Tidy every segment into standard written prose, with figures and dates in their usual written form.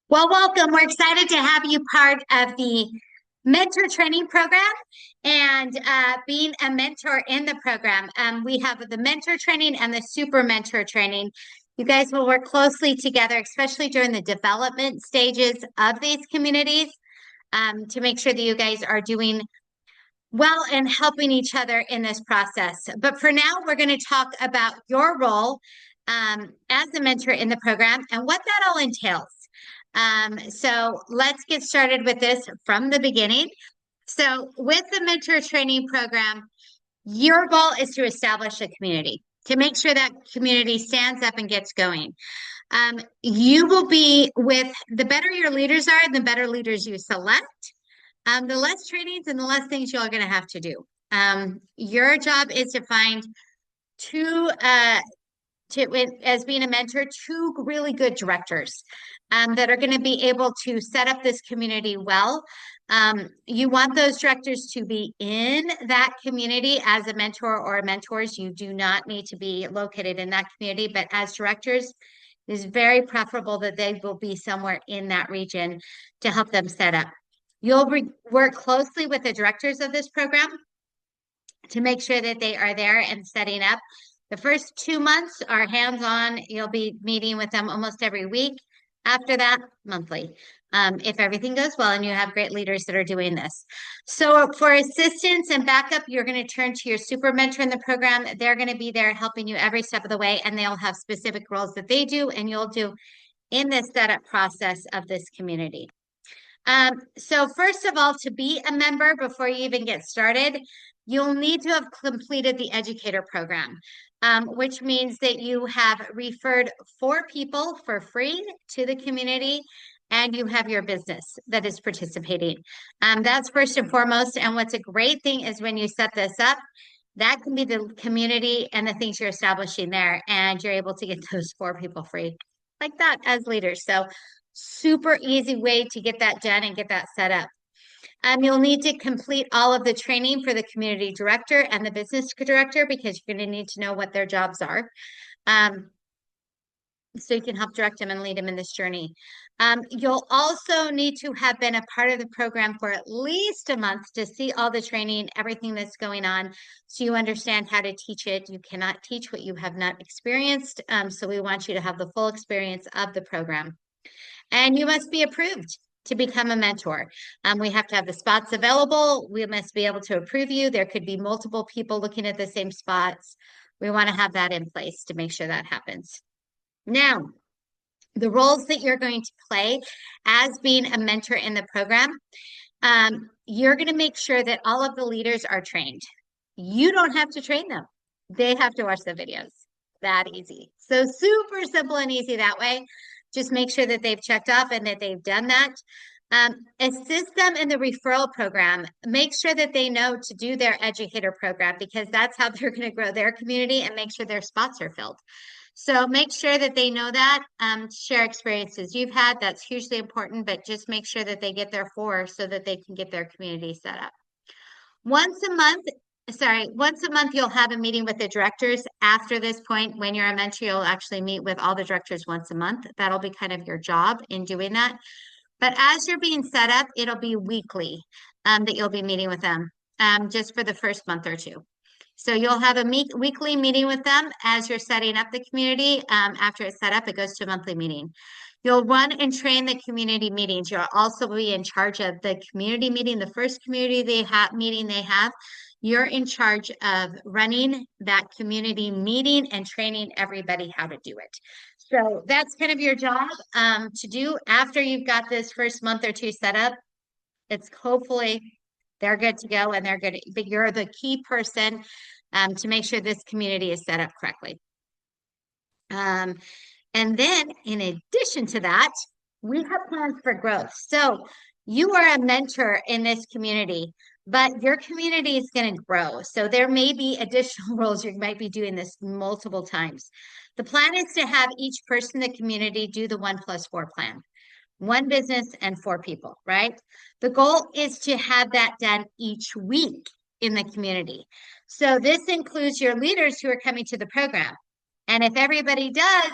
Well, welcome. We're excited to have you part of the mentor training program and being a mentor in the program. We have the mentor training and the super mentor training. You guys will work closely together, especially during the development stages of these communities, to make sure that you guys are doing well and helping each other in this process. But for now, we're going to talk about your role as a mentor in the program and what that all entails. So let's get started with this from the beginning. So, with the mentor training program, your goal is to establish a community, to make sure that community stands up and gets going. You will be with the better your leaders are, the better leaders you select, the less trainings and the less things you're going to have to do. Your job is to find two as being a mentor, two really good directors that are going to be able to set up this community well. You want those directors to be in that community as a mentor or mentors. You do not need to be located in that community, but as directors, it is very preferable that they will be somewhere in that region to help them set up. You'll work closely with the directors of this program to make sure that they are there and setting up. The first 2 months are hands-on. You'll be meeting with them almost every week. After that, monthly, if everything goes well and you have great leaders that are doing this. So for assistance and backup, you're going to turn to your super mentor in the program. They're going to be there helping you every step of the way, and they'll have specific roles that they do and you'll do in this setup process of this community. So first of all, to be a member before you even get started, you'll need to have completed the educator program, which means that you have referred 4 people for free to the community and you have your business that is participating. That's first and foremost. And what's a great thing is when you set this up, that can be the community and the things you're establishing there, and you're able to get those 4 people free like that as leaders. So super easy way to get that done and get that set up. You'll need to complete all of the training for the community director and the business director because you're going to need to know what their jobs are. So you can help direct them and lead them in this journey. You'll also need to have been a part of the program for at least a month to see all the training, everything that's going on, so you understand how to teach it. You cannot teach what you have not experienced. So we want you to have the full experience of the program. And you must be approved to become a mentor. We have to have the spots available. We must be able to approve you. There could be multiple people looking at the same spots. We want to have that in place to make sure that happens. Now, the roles that you're going to play as being a mentor in the program, you're going to make sure that all of the leaders are trained. You don't have to train them. They have to watch the videos. That easy. So super simple and easy that way. Just make sure that they've checked off and that they've done that. Assist them in the referral program. Make sure that they know to do their educator program because that's how they're going to grow their community and make sure their spots are filled. So make sure that they know that, share experiences you've had. That's hugely important, but just make sure that they get their 4 so that they can get their community set up. Once a month, you'll have a meeting with the directors. After this point, when you're a mentor, you'll actually meet with all the directors once a month. That'll be kind of your job in doing that. But as you're being set up, it'll be weekly that you'll be meeting with them just for the first month or 2. So you'll have a weekly meeting with them as you're setting up the community. After it's set up, it goes to a monthly meeting. You'll run and train the community meetings. You'll also be in charge of the community meeting, the first community meeting they have. You're in charge of running that community meeting and training everybody how to do it. So that's kind of your job to do after you've got this first month or 2 set up. It's hopefully they're good to go and they're good, but you're the key person to make sure this community is set up correctly. And then in addition to that, we have plans for growth. So you are a mentor in this community, but your community is going to grow. So there may be additional roles. You might be doing this multiple times. The plan is to have each person in the community do the 1+4 plan. 1 business and 4 people, right? The goal is to have that done each week in the community. So this includes your leaders who are coming to the program. And if everybody does,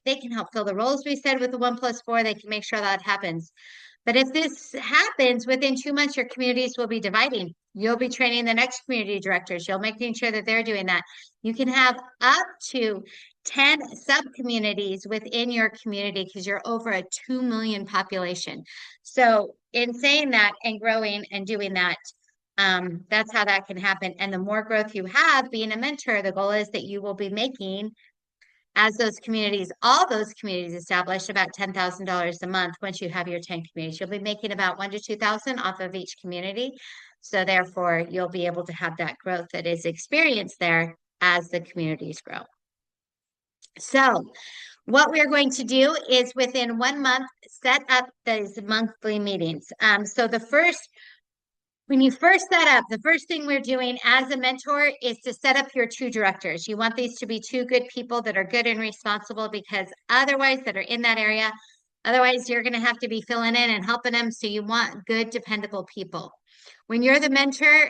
they can help fill the roles we said with the 1+4, they can make sure that happens. But if this happens within 2 months, your communities will be dividing. You'll be training the next community directors. You'll making sure that they're doing that. You can have up to 10 sub-communities within your community because you're over a 2 million population. So in saying that and growing and doing that, that's how that can happen. And the more growth you have being a mentor, the goal is that you will be making, as those communities, all those communities established, about $10,000 a month. Once you have your 10 communities, you'll be making about 1 to 2,000 off of each community. So therefore, you'll be able to have that growth that is experienced there as the communities grow. So what we're going to do is within 1 month, set up those monthly meetings. So when you first set up, the first thing we're doing as a mentor is to set up your 2 directors. You want these to be 2 good people that are good and responsible, because otherwise, that are in that area, otherwise you're going to have to be filling in and helping them. So you want good, dependable people. When you're the mentor,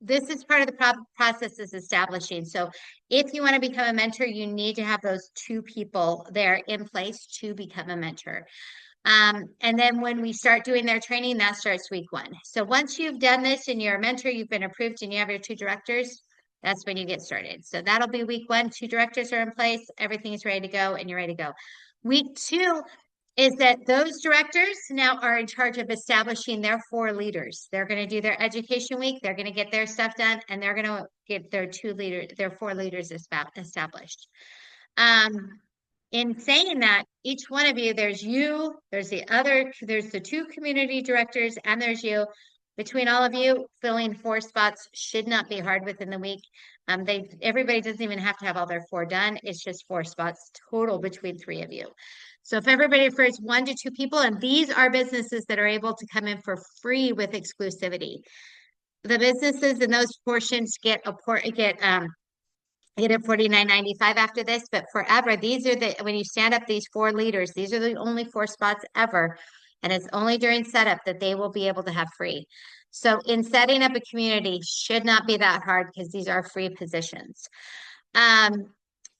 this is part of the process is establishing. So if you want to become a mentor, you need to have those 2 people there in place to become a mentor. And then when we start doing their training, that starts week 1. So once you've done this and you're a mentor, you've been approved and you have your 2 directors, that's when you get started. So that'll be week 1. 2 directors are in place. Everything is ready to go and you're ready to go. Week 2 is that those directors now are in charge of establishing their 4 leaders. They're going to do their education week. They're going to get their stuff done, and they're going to get their 4 leaders established. In saying that, each one of you, there's you, there's the 2 community directors, and there's you. Between all of you, filling 4 spots should not be hard within the week. Everybody doesn't even have to have all their 4 done. It's just 4 spots total between 3 of you. So if everybody refers 1 to 2 people, and these are businesses that are able to come in for free with exclusivity. The businesses in those portions get at $49.95 after this, but forever, when you stand up these 4 leaders, these are the only 4 spots ever, and it's only during setup that they will be able to have free. So in setting up a community should not be that hard because these are free positions.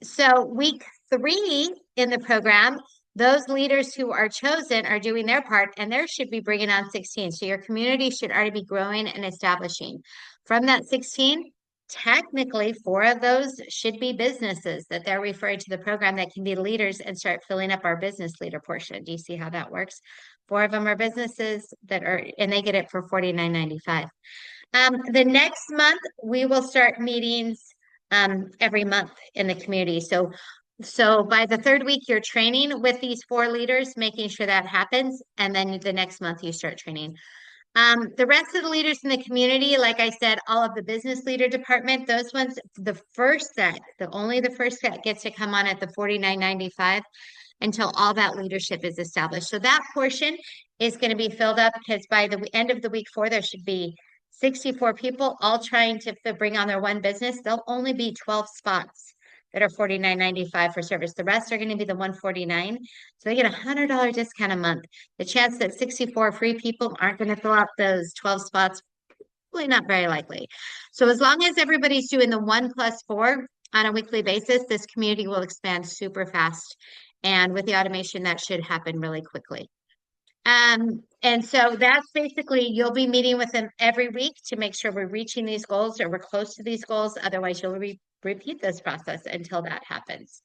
So week 3 in the program, those leaders who are chosen are doing their part, and they should be bringing on 16. So your community should already be growing and establishing. From that 16, technically 4 of those should be businesses that they're referring to the program that can be leaders and start filling up our business leader portion. Do you see how that works? 4 of them are businesses and they get it for $49.95. The next month, we will start meetings every month in the community. So by the 3rd week, you're training with these 4 leaders, making sure that happens. And then the next month you start training. The rest of the leaders in the community, like I said, all of the business leader department, those ones, only the first set gets to come on at the $49.95 until all that leadership is established. So that portion is going to be filled up because by the end of the week 4, there should be 64 people all trying to bring on their one business. There'll only be 12 spots that are $49.95 for service. The rest are going to be the $149. So they get a $100 discount a month. The chance that 64 free people aren't going to fill out those 12 spots, probably not very likely. So as long as everybody's doing the 1+4 on a weekly basis, this community will expand super fast. And with the automation, that should happen really quickly. And so that's basically, you'll be meeting with them every week to make sure we're reaching these goals or we're close to these goals. Otherwise, you'll repeat this process until that happens.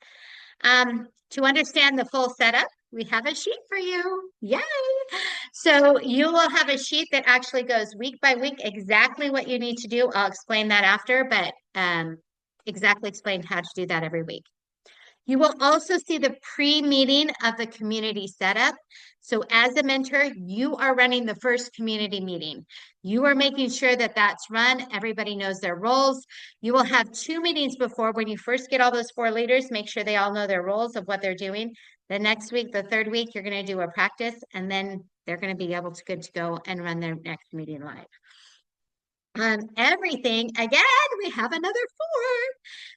To understand the full setup, we have a sheet for you. Yay! So you will have a sheet that actually goes week by week, exactly what you need to do. I'll explain that after, but exactly explain how to do that every week. You will also see the pre-meeting of the community setup. So as a mentor, you are running the first community meeting. You are making sure that that's run. Everybody knows their roles. You will have 2 meetings before when you first get all those 4 leaders, make sure they all know their roles of what they're doing. The next week, the 3rd week, you're going to do a practice, and then they're going to be good to go and run their next meeting live. Everything, again, we have another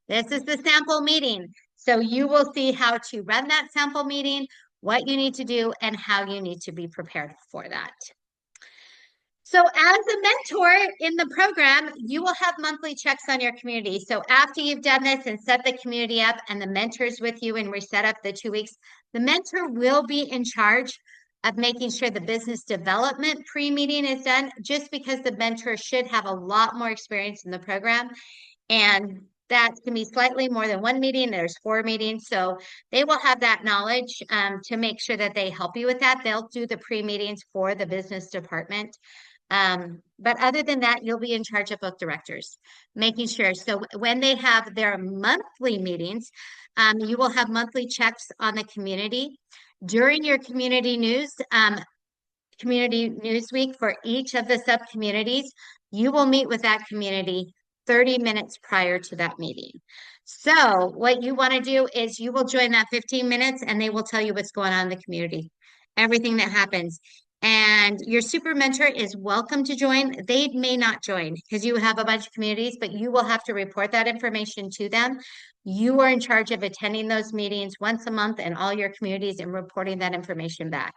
4. This is the sample meeting. So you will see how to run that sample meeting, what you need to do, and how you need to be prepared for that. So as a mentor in the program, you will have monthly checks on your community. So after you've done this and set the community up and the mentor's with you and we set up the 2 weeks, the mentor will be in charge of making sure the business development pre-meeting is done, just because the mentor should have a lot more experience in the program. And that can be slightly more than one meeting. There's 4 meetings. So they will have that knowledge to make sure that they help you with that. They'll do the pre-meetings for the business department. But other than that, you'll be in charge of both directors, making sure. So when they have their monthly meetings, you will have monthly checks on the community. During your community news week for each of the sub-communities, you will meet with that community 30 minutes prior to that meeting. So what you want to do is you will join that 15 minutes and they will tell you what's going on in the community, everything that happens. And your super mentor is welcome to join. They may not join because you have a bunch of communities, but you will have to report that information to them. You are in charge of attending those meetings once a month in all your communities and reporting that information back.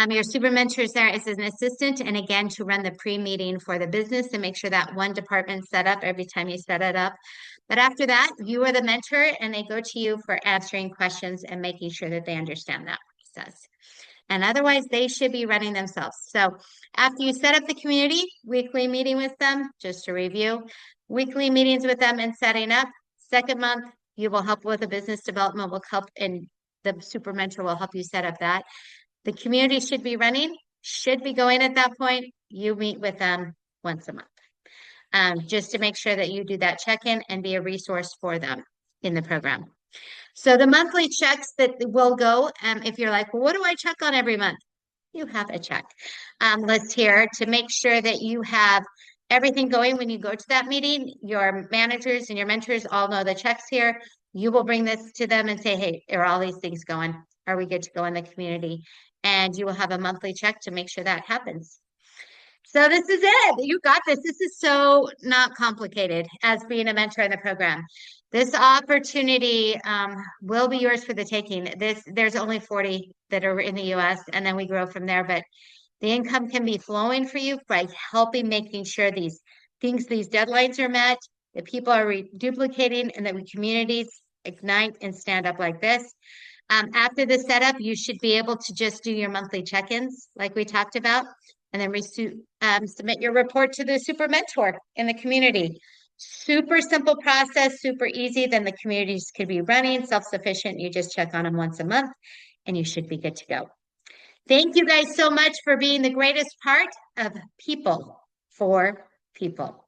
Your super mentor is there as an assistant, and again, to run the pre-meeting for the business and make sure that one department's set up every time you set it up. But after that, you are the mentor, and they go to you for answering questions and making sure that they understand that process. And otherwise, they should be running themselves. So after you set up the community, weekly meeting with them, just to review, weekly meetings with them and setting up. Second month, you will help with the business development, will help, and the super mentor will help you set up that. The community should be running, should be going at that point. You meet with them once a month, just to make sure that you do that check-in and be a resource for them in the program. So the monthly checks that will go, if you're like, well, what do I check on every month? You have a check list here to make sure that you have everything going when you go to that meeting. Your managers and your mentors all know the checks here. You will bring this to them and say, hey, are all these things going? Are we good to go in the community? And you will have a monthly check to make sure that happens. So this is it. You got this. This is so not complicated as being a mentor in the program. This opportunity will be yours for the taking. There's only 40 that are in the US, and then we grow from there. But the income can be flowing for you by helping making sure these deadlines are met, that people are duplicating, and that we communities ignite and stand up like this. After the setup, you should be able to just do your monthly check-ins like we talked about, and then submit your report to the super mentor in the community. Super simple process, super easy. Then the communities could be running, self-sufficient. You just check on them once a month and you should be good to go. Thank you guys so much for being the greatest part of People for People.